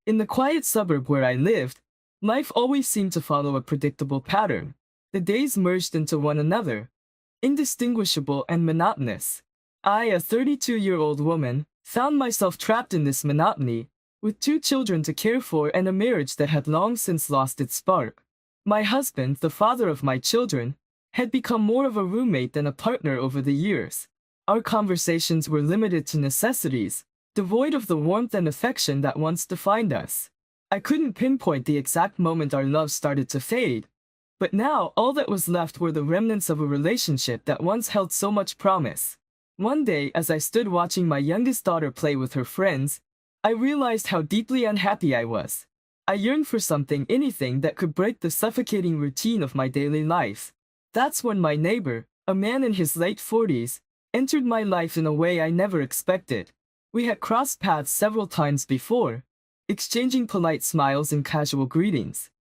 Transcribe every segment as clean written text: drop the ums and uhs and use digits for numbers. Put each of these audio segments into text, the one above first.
In the quiet suburb where I lived, life always seemed to follow a predictable pattern. The days merged into one another, indistinguishable and monotonous. I, a 32-year-old woman, found myself trapped in this monotony, with 2 children to care for and a marriage that had long since lost its spark. My husband, the father of my children, had become more of a roommate than a partner over the years. Our conversations were limited to necessities, devoid of the warmth and affection that once defined us. I couldn't pinpoint the exact moment our love started to fade, but now all that was left were the remnants of a relationship that once held so much promise. One day, as I stood watching my youngest daughter play with her friends, I realized how deeply unhappy I was. I yearned for something, anything that could break the suffocating routine of my daily life. That's when my neighbor, a man in his late 40s, entered my life in a way I never expected. We had crossed paths several times before, exchanging polite smiles and casual greetings.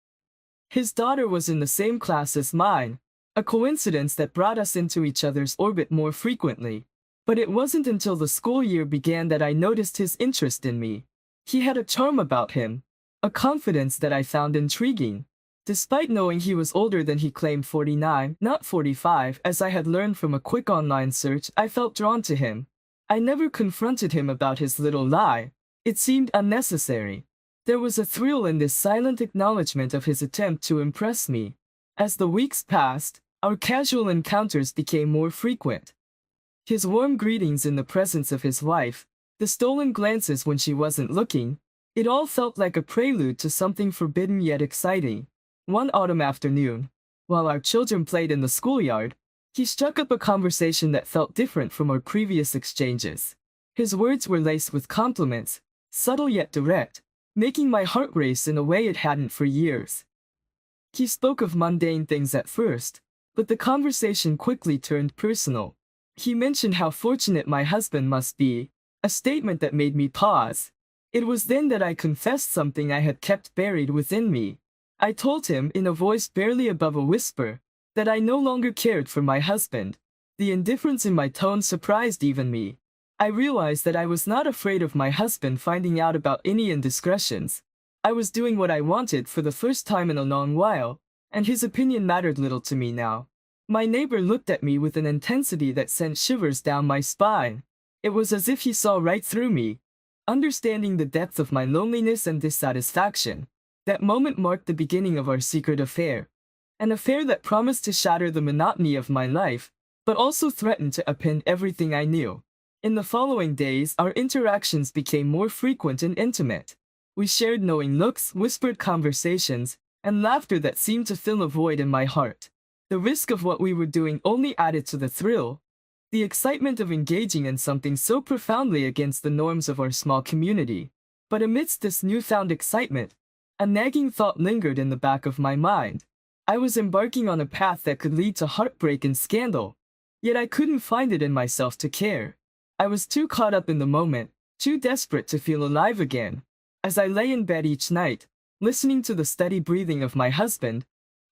His daughter was in the same class as mine, a coincidence that brought us into each other's orbit more frequently. But it wasn't until the school year began that I noticed his interest in me. He had a charm about him, a confidence that I found intriguing. Despite knowing he was older than he claimed, 49, not 45, as I had learned from a quick online search, I felt drawn to him. I never confronted him about his little lie. It seemed unnecessary. There was a thrill in this silent acknowledgement of his attempt to impress me. As the weeks passed, our casual encounters became more frequent. His warm greetings in the presence of his wife, the stolen glances when she wasn't looking, it all felt like a prelude to something forbidden yet exciting. One autumn afternoon, while our children played in the schoolyard, he struck up a conversation that felt different from our previous exchanges. His words were laced with compliments, subtle yet direct, making my heart race in a way it hadn't for years. He spoke of mundane things at first, but the conversation quickly turned personal. He mentioned how fortunate my husband must be, a statement that made me pause. It was then that I confessed something I had kept buried within me. I told him, in a voice barely above a whisper, that I no longer cared for my husband. The indifference in my tone surprised even me. I realized that I was not afraid of my husband finding out about any indiscretions. I was doing what I wanted for the first time in a long while, and his opinion mattered little to me now. My neighbor looked at me with an intensity that sent shivers down my spine. It was as if he saw right through me, understanding the depth of my loneliness and dissatisfaction. That moment marked the beginning of our secret affair. An affair that promised to shatter the monotony of my life, but also threatened to upend everything I knew. In the following days, our interactions became more frequent and intimate. We shared knowing looks, whispered conversations, and laughter that seemed to fill a void in my heart. The risk of what we were doing only added to the thrill, the excitement of engaging in something so profoundly against the norms of our small community. But amidst this newfound excitement, a nagging thought lingered in the back of my mind. I was embarking on a path that could lead to heartbreak and scandal, yet I couldn't find it in myself to care. I was too caught up in the moment, too desperate to feel alive again. As I lay in bed each night, listening to the steady breathing of my husband,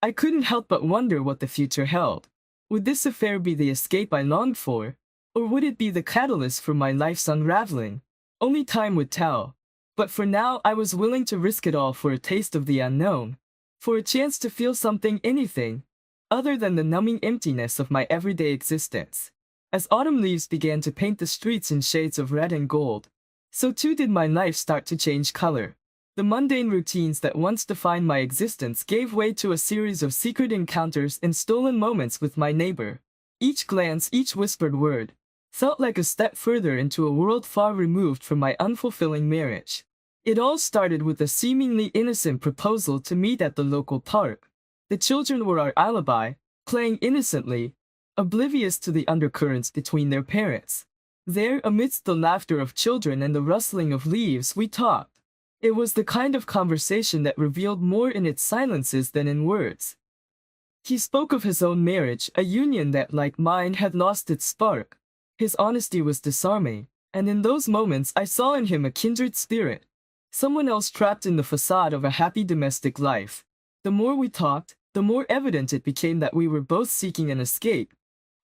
I couldn't help but wonder what the future held. Would this affair be the escape I longed for, or would it be the catalyst for my life's unraveling? Only time would tell. But for now, I was willing to risk it all for a taste of the unknown, for a chance to feel something, anything, other than the numbing emptiness of my everyday existence. As autumn leaves began to paint the streets in shades of red and gold, so too did my life start to change color. The mundane routines that once defined my existence gave way to a series of secret encounters and stolen moments with my neighbor. Each glance, each whispered word, felt like a step further into a world far removed from my unfulfilling marriage. It all started with a seemingly innocent proposal to meet at the local park. The children were our alibi, playing innocently, oblivious to the undercurrents between their parents. There, amidst the laughter of children and the rustling of leaves, we talked. It was the kind of conversation that revealed more in its silences than in words. He spoke of his own marriage, a union that, like mine, had lost its spark. His honesty was disarming, and in those moments I saw in him a kindred spirit, someone else trapped in the facade of a happy domestic life. The more we talked, the more evident it became that we were both seeking an escape,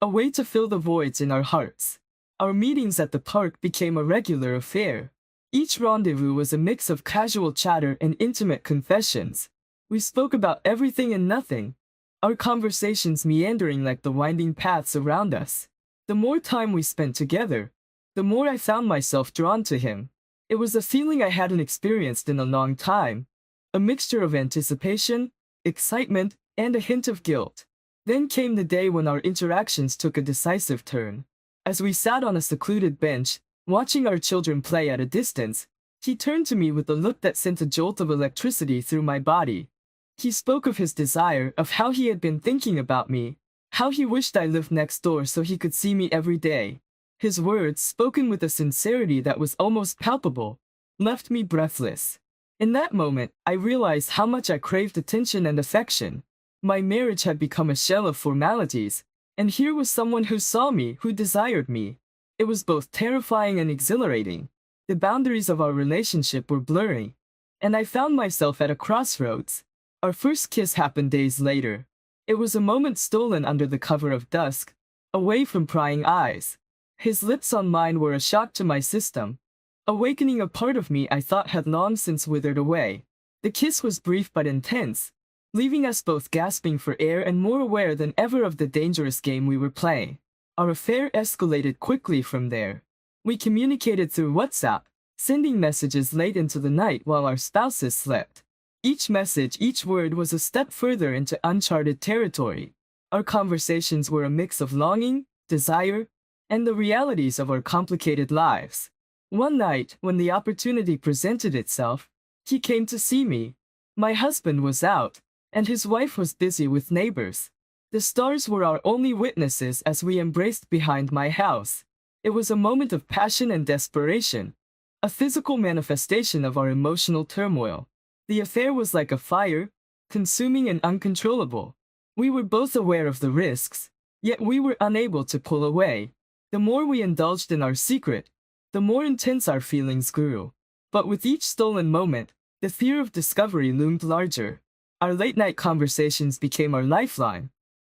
a way to fill the voids in our hearts. Our meetings at the park became a regular affair. Each rendezvous was a mix of casual chatter and intimate confessions. We spoke about everything and nothing, our conversations meandering like the winding paths around us. The more time we spent together, the more I found myself drawn to him. It was a feeling I hadn't experienced in a long time, a mixture of anticipation, excitement, and a hint of guilt. Then came the day when our interactions took a decisive turn. As we sat on a secluded bench, watching our children play at a distance, he turned to me with a look that sent a jolt of electricity through my body. He spoke of his desire, of how he had been thinking about me, how he wished I lived next door so he could see me every day. His words, spoken with a sincerity that was almost palpable, left me breathless. In that moment, I realized how much I craved attention and affection. My marriage had become a shell of formalities, and here was someone who saw me, who desired me. It was both terrifying and exhilarating. The boundaries of our relationship were blurring, and I found myself at a crossroads. Our first kiss happened days later. It was a moment stolen under the cover of dusk, away from prying eyes. His lips on mine were a shock to my system, awakening a part of me I thought had long since withered away. The kiss was brief but intense, leaving us both gasping for air and more aware than ever of the dangerous game we were playing. Our affair escalated quickly from there. We communicated through WhatsApp, sending messages late into the night while our spouses slept. Each message, each word was a step further into uncharted territory. Our conversations were a mix of longing, desire, and the realities of our complicated lives. One night, when the opportunity presented itself, he came to see me. My husband was out, and his wife was busy with neighbors. The stars were our only witnesses as we embraced behind my house. It was a moment of passion and desperation, a physical manifestation of our emotional turmoil. The affair was like a fire, consuming and uncontrollable. We were both aware of the risks, yet we were unable to pull away. The more we indulged in our secret, the more intense our feelings grew. But with each stolen moment, the fear of discovery loomed larger. Our late-night conversations became our lifeline,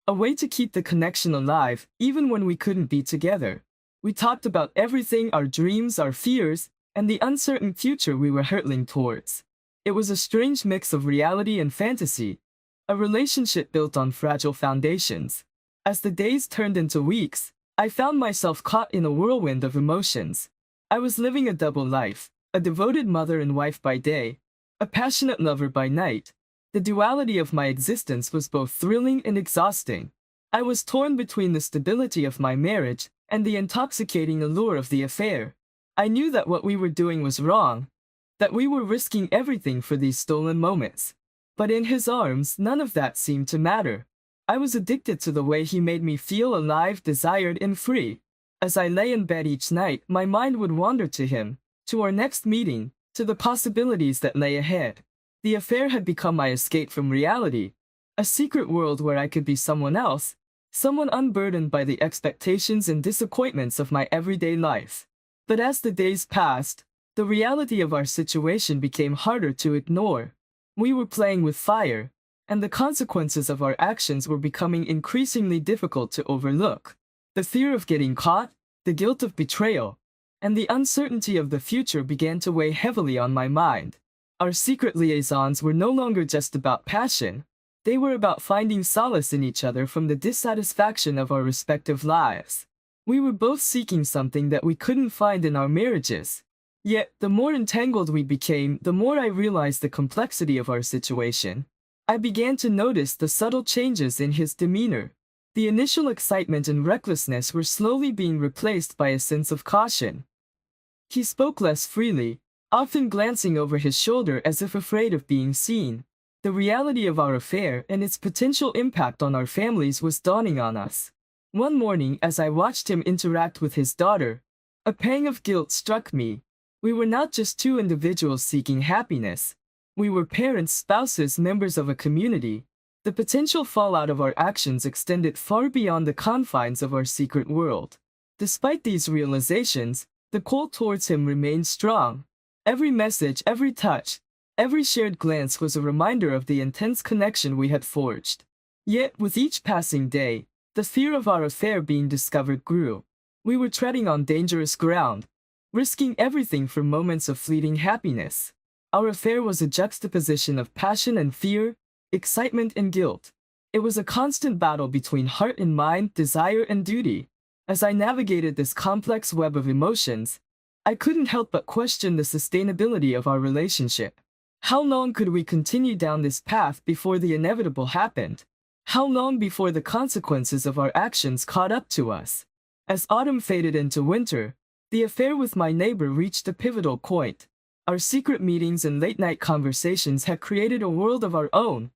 a way to keep the connection alive even when we couldn't be together. We talked about everything, our dreams, our fears, and the uncertain future we were hurtling towards. It was a strange mix of reality and fantasy, a relationship built on fragile foundations. As the days turned into weeks, I found myself caught in a whirlwind of emotions. I was living a double life, a devoted mother and wife by day, a passionate lover by night. The duality of my existence was both thrilling and exhausting. I was torn between the stability of my marriage and the intoxicating allure of the affair. I knew that what we were doing was wrong, that we were risking everything for these stolen moments. But in his arms, none of that seemed to matter. I was addicted to the way he made me feel alive, desired, and free. As I lay in bed each night, my mind would wander to him, to our next meeting, to the possibilities that lay ahead. The affair had become my escape from reality, a secret world where I could be someone else, someone unburdened by the expectations and disappointments of my everyday life. But as the days passed, the reality of our situation became harder to ignore. We were playing with fire, and the consequences of our actions were becoming increasingly difficult to overlook. The fear of getting caught, the guilt of betrayal, and the uncertainty of the future began to weigh heavily on my mind. Our secret liaisons were no longer just about passion. They were about finding solace in each other from the dissatisfaction of our respective lives. We were both seeking something that we couldn't find in our marriages. Yet, the more entangled we became, the more I realized the complexity of our situation. I began to notice the subtle changes in his demeanor. The initial excitement and recklessness were slowly being replaced by a sense of caution. He spoke less freely, often glancing over his shoulder as if afraid of being seen. The reality of our affair and its potential impact on our families was dawning on us. One morning, as I watched him interact with his daughter, a pang of guilt struck me. We were not just two individuals seeking happiness. We were parents, spouses, members of a community. The potential fallout of our actions extended far beyond the confines of our secret world. Despite these realizations, the pull towards him remained strong. Every message, every touch, every shared glance was a reminder of the intense connection we had forged. Yet, with each passing day, the fear of our affair being discovered grew. We were treading on dangerous ground, risking everything for moments of fleeting happiness. Our affair was a juxtaposition of passion and fear, excitement and guilt. It was a constant battle between heart and mind, desire and duty. As I navigated this complex web of emotions, I couldn't help but question the sustainability of our relationship. How long could we continue down this path before the inevitable happened? How long before the consequences of our actions caught up to us? As autumn faded into winter, the affair with my neighbor reached a pivotal point. Our secret meetings and late-night conversations had created a world of our own,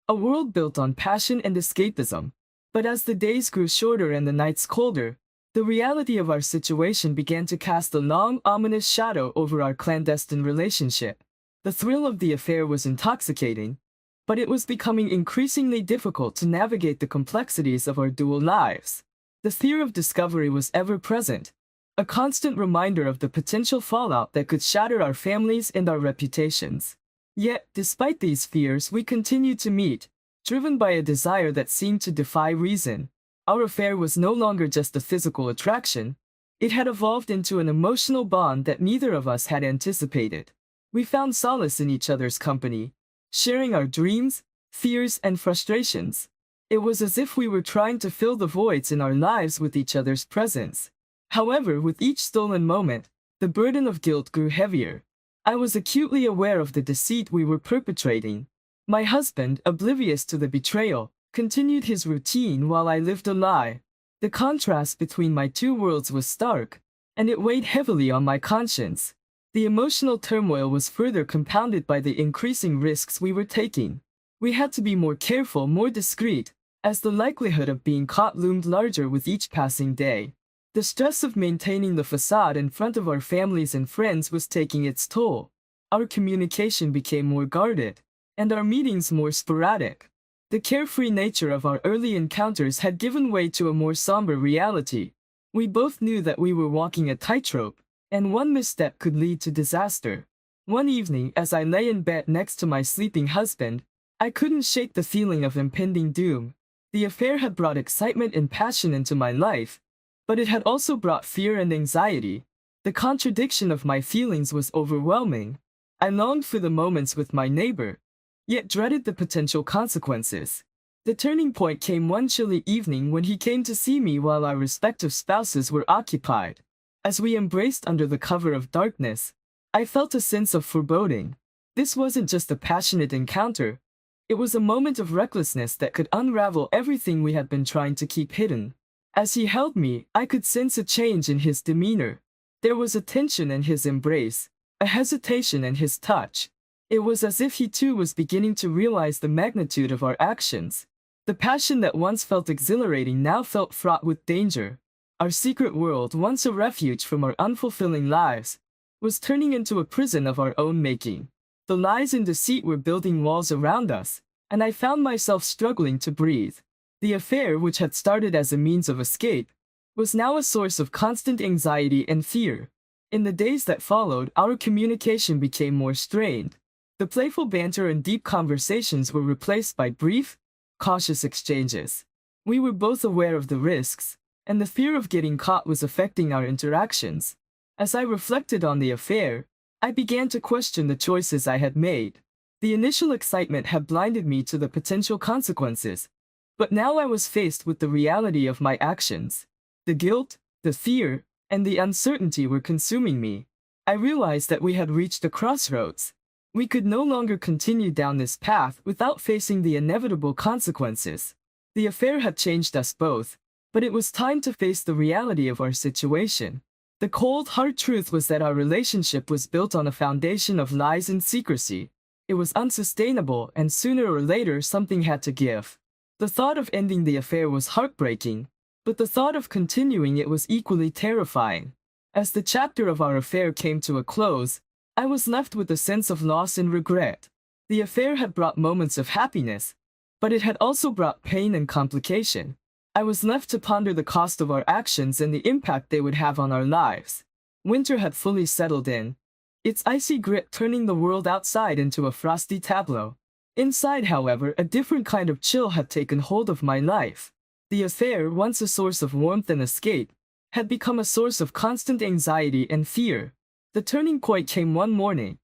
a world built on passion and escapism. But as the days grew shorter and the nights colder, the reality of our situation began to cast a long, ominous shadow over our clandestine relationship. The thrill of the affair was intoxicating, but it was becoming increasingly difficult to navigate the complexities of our dual lives. The fear of discovery was ever present, a constant reminder of the potential fallout that could shatter our families and our reputations. Yet, despite these fears, we continued to meet, driven by a desire that seemed to defy reason. Our affair was no longer just a physical attraction. It had evolved into an emotional bond that neither of us had anticipated. We found solace in each other's company, sharing our dreams, fears, and frustrations. It was as if we were trying to fill the voids in our lives with each other's presence. However, with each stolen moment, the burden of guilt grew heavier. I was acutely aware of the deceit we were perpetrating. My husband, oblivious to the betrayal, continued his routine while I lived a lie. The contrast between my two worlds was stark, and it weighed heavily on my conscience. The emotional turmoil was further compounded by the increasing risks we were taking. We had to be more careful, more discreet, as the likelihood of being caught loomed larger with each passing day. The stress of maintaining the facade in front of our families and friends was taking its toll. Our communication became more guarded, and our meetings more sporadic. The carefree nature of our early encounters had given way to a more somber reality. We both knew that we were walking a tightrope, and one misstep could lead to disaster. One evening, as I lay in bed next to my sleeping husband, I couldn't shake the feeling of impending doom. The affair had brought excitement and passion into my life, but it had also brought fear and anxiety. The contradiction of my feelings was overwhelming. I longed for the moments with my neighbor, yet dreaded the potential consequences. The turning point came one chilly evening when he came to see me while our respective spouses were occupied. As we embraced under the cover of darkness, I felt a sense of foreboding. This wasn't just a passionate encounter. It was a moment of recklessness that could unravel everything we had been trying to keep hidden. As he held me, I could sense a change in his demeanor. There was a tension in his embrace, a hesitation in his touch. It was as if he too was beginning to realize the magnitude of our actions. The passion that once felt exhilarating now felt fraught with danger. Our secret world, once a refuge from our unfulfilling lives, was turning into a prison of our own making. The lies and deceit were building walls around us, and I found myself struggling to breathe. The affair, which had started as a means of escape, was now a source of constant anxiety and fear. In the days that followed, our communication became more strained. The playful banter and deep conversations were replaced by brief, cautious exchanges. We were both aware of the risks, and the fear of getting caught was affecting our interactions. As I reflected on the affair, I began to question the choices I had made. The initial excitement had blinded me to the potential consequences, but now I was faced with the reality of my actions. The guilt, the fear, and the uncertainty were consuming me. I realized that we had reached a crossroads. We could no longer continue down this path without facing the inevitable consequences. The affair had changed us both, but it was time to face the reality of our situation. The cold, hard truth was that our relationship was built on a foundation of lies and secrecy. It was unsustainable, and sooner or later something had to give. The thought of ending the affair was heartbreaking, but the thought of continuing it was equally terrifying. As the chapter of our affair came to a close, I was left with a sense of loss and regret. The affair had brought moments of happiness, but it had also brought pain and complication. I was left to ponder the cost of our actions and the impact they would have on our lives. Winter had fully settled in, its icy grip turning the world outside into a frosty tableau. Inside, however, a different kind of chill had taken hold of my life. The affair, once a source of warmth and escape, had become a source of constant anxiety and fear. The turning point came one morning,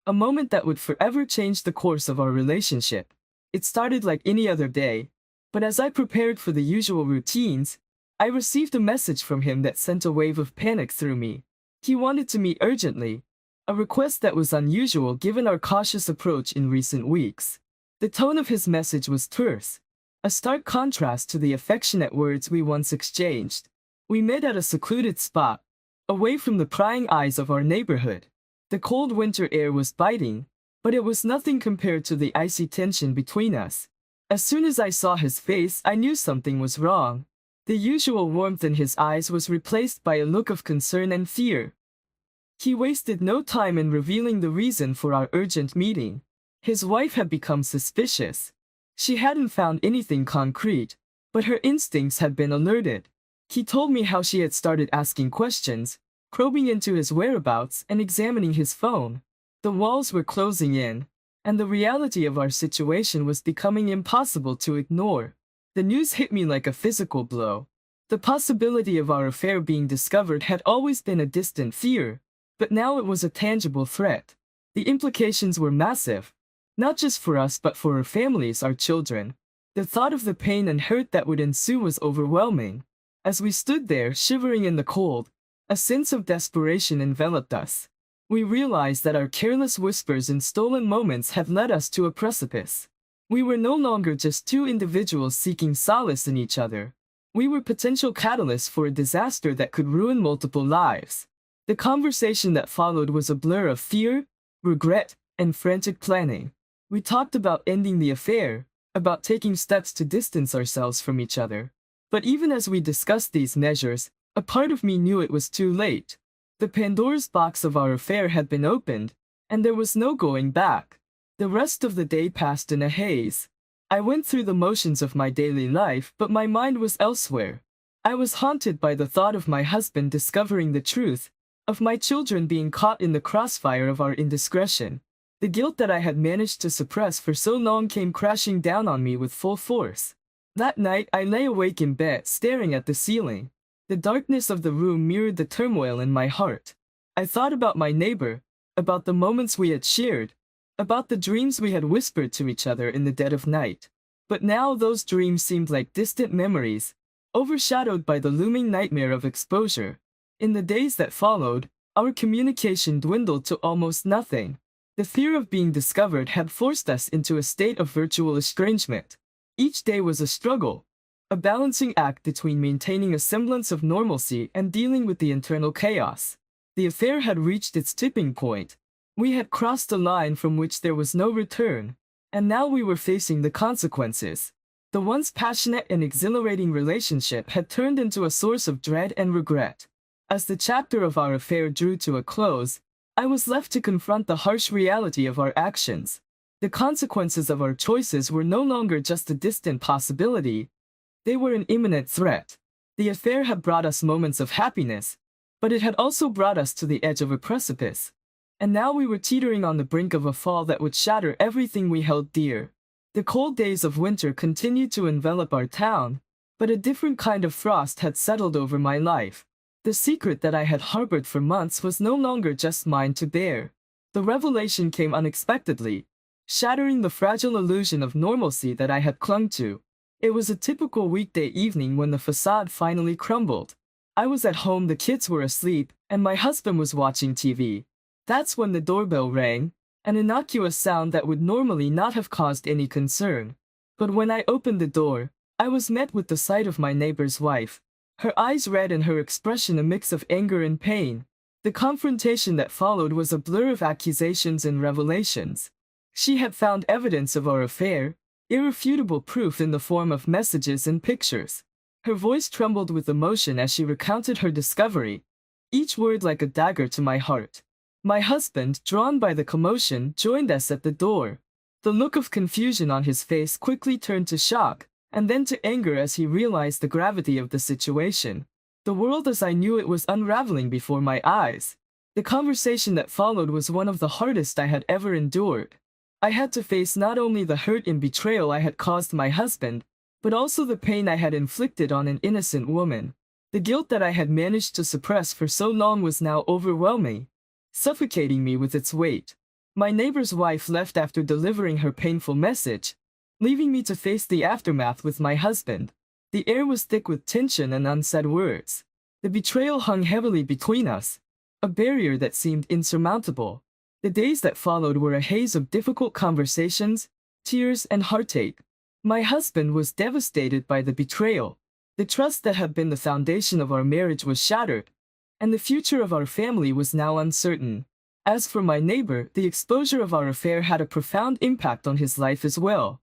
a moment that would forever change the course of our relationship. It started like any other day, but as I prepared for the usual routines, I received a message from him that sent a wave of panic through me. He wanted to meet urgently, a request that was unusual given our cautious approach in recent weeks. The tone of his message was terse, a stark contrast to the affectionate words we once exchanged. We met at a secluded spot, away from the prying eyes of our neighborhood. The cold winter air was biting, but it was nothing compared to the icy tension between us. As soon as I saw his face, I knew something was wrong. The usual warmth in his eyes was replaced by a look of concern and fear. He wasted no time in revealing the reason for our urgent meeting. His wife had become suspicious. She hadn't found anything concrete, but her instincts had been alerted. He told me how she had started asking questions, probing into his whereabouts and examining his phone. The walls were closing in, and the reality of our situation was becoming impossible to ignore. The news hit me like a physical blow. The possibility of our affair being discovered had always been a distant fear, but now it was a tangible threat. The implications were massive, not just for us but for our families, our children. The thought of the pain and hurt that would ensue was overwhelming. As we stood there, shivering in the cold, a sense of desperation enveloped us. We realized that our careless whispers and stolen moments had led us to a precipice. We were no longer just two individuals seeking solace in each other. We were potential catalysts for a disaster that could ruin multiple lives. The conversation that followed was a blur of fear, regret, and frantic planning. We talked about ending the affair, about taking steps to distance ourselves from each other. But even as we discussed these measures, a part of me knew it was too late. The Pandora's box of our affair had been opened, and there was no going back. The rest of the day passed in a haze. I went through the motions of my daily life, but my mind was elsewhere. I was haunted by the thought of my husband discovering the truth, of my children being caught in the crossfire of our indiscretion. The guilt that I had managed to suppress for so long came crashing down on me with full force. That night, I lay awake in bed, staring at the ceiling. The darkness of the room mirrored the turmoil in my heart. I thought about my neighbor, about the moments we had shared, about the dreams we had whispered to each other in the dead of night. But now those dreams seemed like distant memories, overshadowed by the looming nightmare of exposure. In the days that followed, our communication dwindled to almost nothing. The fear of being discovered had forced us into a state of virtual estrangement. Each day was a struggle, a balancing act between maintaining a semblance of normalcy and dealing with the internal chaos. The affair had reached its tipping point. We had crossed a line from which there was no return, and now we were facing the consequences. The once passionate and exhilarating relationship had turned into a source of dread and regret. As the chapter of our affair drew to a close, I was left to confront the harsh reality of our actions. The consequences of our choices were no longer just a distant possibility, they were an imminent threat. The affair had brought us moments of happiness, but it had also brought us to the edge of a precipice. And now we were teetering on the brink of a fall that would shatter everything we held dear. The cold days of winter continued to envelop our town, but a different kind of frost had settled over my life. The secret that I had harbored for months was no longer just mine to bear. The revelation came unexpectedly, shattering the fragile illusion of normalcy that I had clung to. It was a typical weekday evening when the facade finally crumbled. I was at home, the kids were asleep, and my husband was watching TV. That's when the doorbell rang, an innocuous sound that would normally not have caused any concern. But when I opened the door, I was met with the sight of my neighbor's wife. Her eyes red and her expression a mix of anger and pain. The confrontation that followed was a blur of accusations and revelations. She had found evidence of our affair, irrefutable proof in the form of messages and pictures. Her voice trembled with emotion as she recounted her discovery, each word like a dagger to my heart. My husband, drawn by the commotion, joined us at the door. The look of confusion on his face quickly turned to shock, and then to anger as he realized the gravity of the situation. The world as I knew it was unraveling before my eyes. The conversation that followed was one of the hardest I had ever endured. I had to face not only the hurt and betrayal I had caused my husband, but also the pain I had inflicted on an innocent woman. The guilt that I had managed to suppress for so long was now overwhelming, suffocating me with its weight. My neighbor's wife left after delivering her painful message, leaving me to face the aftermath with my husband. The air was thick with tension and unsaid words. The betrayal hung heavily between us, a barrier that seemed insurmountable. The days that followed were a haze of difficult conversations, tears, and heartache. My husband was devastated by the betrayal. The trust that had been the foundation of our marriage was shattered, and the future of our family was now uncertain. As for my neighbor, the exposure of our affair had a profound impact on his life as well.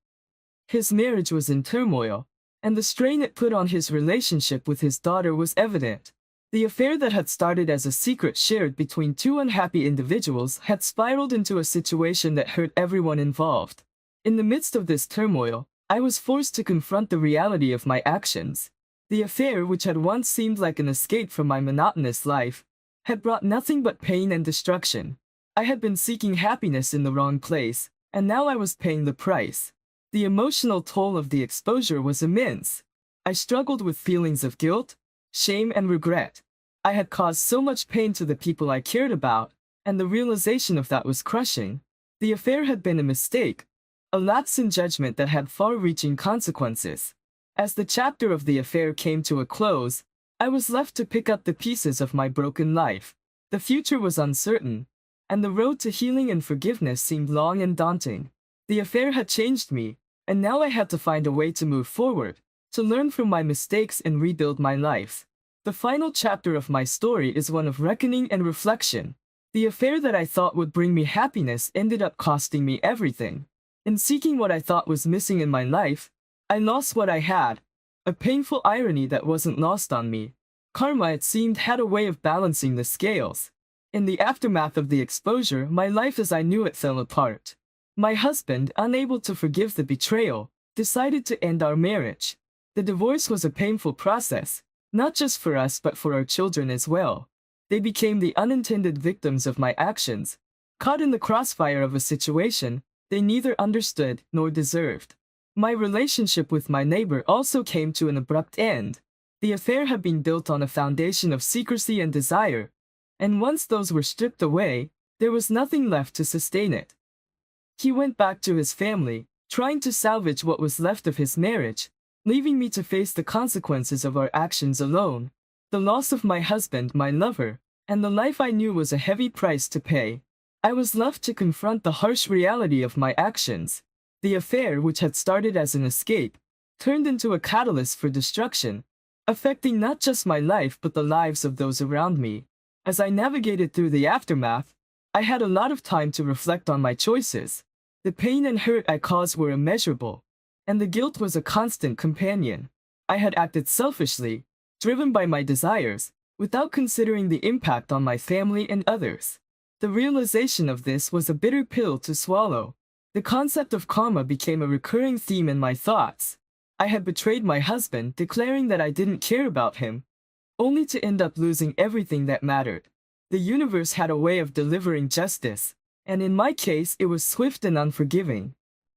His marriage was in turmoil, and the strain it put on his relationship with his daughter was evident. The affair that had started as a secret shared between two unhappy individuals had spiraled into a situation that hurt everyone involved. In the midst of this turmoil, I was forced to confront the reality of my actions. The affair, which had once seemed like an escape from my monotonous life, had brought nothing but pain and destruction. I had been seeking happiness in the wrong place, and now I was paying the price. The emotional toll of the exposure was immense. I struggled with feelings of guilt, shame, and regret. I had caused so much pain to the people I cared about, and the realization of that was crushing. The affair had been a mistake, a lapse in judgment that had far-reaching consequences. As the chapter of the affair came to a close, I was left to pick up the pieces of my broken life. The future was uncertain, and the road to healing and forgiveness seemed long and daunting. The affair had changed me, and now I had to find a way to move forward, to learn from my mistakes and rebuild my life. The final chapter of my story is one of reckoning and reflection. The affair that I thought would bring me happiness ended up costing me everything. In seeking what I thought was missing in my life, I lost what I had, a painful irony that wasn't lost on me. Karma, it seemed, had a way of balancing the scales. In the aftermath of the exposure, my life as I knew it fell apart. My husband, unable to forgive the betrayal, decided to end our marriage. The divorce was a painful process, not just for us but for our children as well. They became the unintended victims of my actions, caught in the crossfire of a situation they neither understood nor deserved. My relationship with my neighbor also came to an abrupt end. The affair had been built on a foundation of secrecy and desire, and once those were stripped away, there was nothing left to sustain it. He went back to his family, trying to salvage what was left of his marriage, leaving me to face the consequences of our actions alone. The loss of my husband, my lover, and the life I knew was a heavy price to pay. I was left to confront the harsh reality of my actions. The affair, which had started as an escape, turned into a catalyst for destruction, affecting not just my life but the lives of those around me. As I navigated through the aftermath, I had a lot of time to reflect on my choices. The pain and hurt I caused were immeasurable, and the guilt was a constant companion. I had acted selfishly, driven by my desires, without considering the impact on my family and others. The realization of this was a bitter pill to swallow. The concept of karma became a recurring theme in my thoughts. I had betrayed my husband, declaring that I didn't care about him, only to end up losing everything that mattered. The universe had a way of delivering justice, and in my case it was swift and unforgiving.